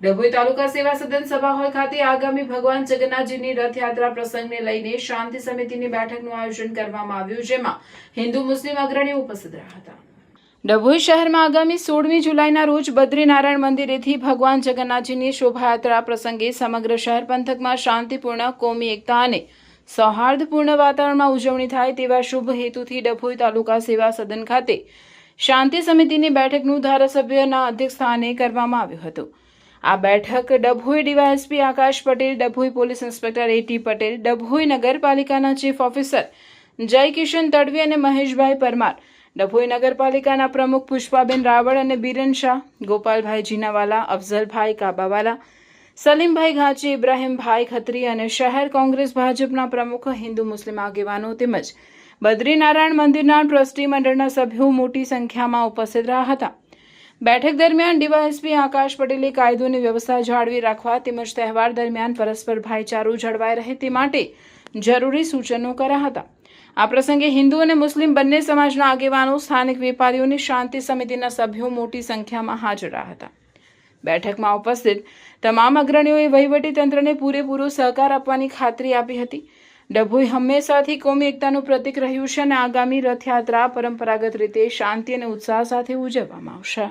ડભોઈ તાલુકા સેવા સદન સભા હોલ ખાતે આગામી ભગવાન જગન્નાથજીની રથયાત્રા પ્રસંગને લઈને શાંતિ સમિતિની બેઠકનું આયોજન કરવામાં આવ્યું, જેમાં હિન્દુ મુસ્લિમ અગ્રણીઓ ઉપસ્થિત રહ્યા હતા। ડભોઈ શહેરમાં આગામી 16મી જુલાઈના રોજ બદ્રીનારાયણ મંદિરેથી ભગવાન જગન્નાથજીની શોભાયાત્રા પ્રસંગે સમગ્ર શહેર પંથકમાં શાંતિપૂર્ણ, કોમી એકતા અને સૌહાર્દપૂર્ણ વાતાવરણમાં ઉજવણી થાય તેવા શુભ હેતુથી ડભોઈ તાલુકા સેવા સદન ખાતે શાંતિ સમિતિની બેઠકનું ધારાસભ્યના અધ્યક્ષસ્થાને કરવામાં આવ્યું હતું। આ બેઠક Dabhoi DYSP Akash Patel, Dabhoi police inspector A T Patel, Dabhoi નગરપાલિકાના ચીફ ઓફિસર જય કિશન તડવી અને મહેશભાઈ પરમાર, ડભોઈ નગરપાલિકાના પ્રમુખ પુષ્પાબેન રાવળ અને બીરન શાહ, ગોપાલભાઈ જીનાવાલા, અફઝલભાઈ કાબાવાલા, સલીમભાઈ ઘાંચી, ઇબ્રાહીમભાઈ ખત્રી અને શહેર કોંગ્રેસ ભાજપના પ્રમુખ, હિન્દુ મુસ્લિમ આગેવાનો તેમજ બદ્રીનારાયણ મંદિરના ટ્રસ્ટી મંડળના સભ્યો મોટી સંખ્યામાં ઉપસ્થિત રહ્યા હતા। બેઠક દરમિયાન ડીવાયએસપી આકાશ પટેલે કાયદોની વ્યવસ્થા જાળવી રાખવા તેમજ તહેવાર દરમિયાન પરસ્પર ભાઈચારો જળવાઈ રહે તે માટે જરૂરી સૂચનો કર્યા હતા। આ પ્રસંગે હિન્દુ અને મુસ્લિમ બંને સમાજના આગેવાનો, સ્થાનિક વેપારીઓ અને શાંતિ સમિતિના સભ્યો મોટી સંખ્યામાં હાજર રહ્યા હતા। બેઠકમાં ઉપસ્થિત તમામ અગ્રણીઓએ વહીવટી તંત્રને પૂરેપૂરો સહકાર આપવાની ખાતરી આપી હતી। ડભોઈ હંમેશાથી કોમી એકતાનું પ્રતીક રહ્યું છે અને આગામી રથયાત્રા પરંપરાગત રીતે શાંતિ અને ઉત્સાહ સાથે ઉજવવામાં આવશે।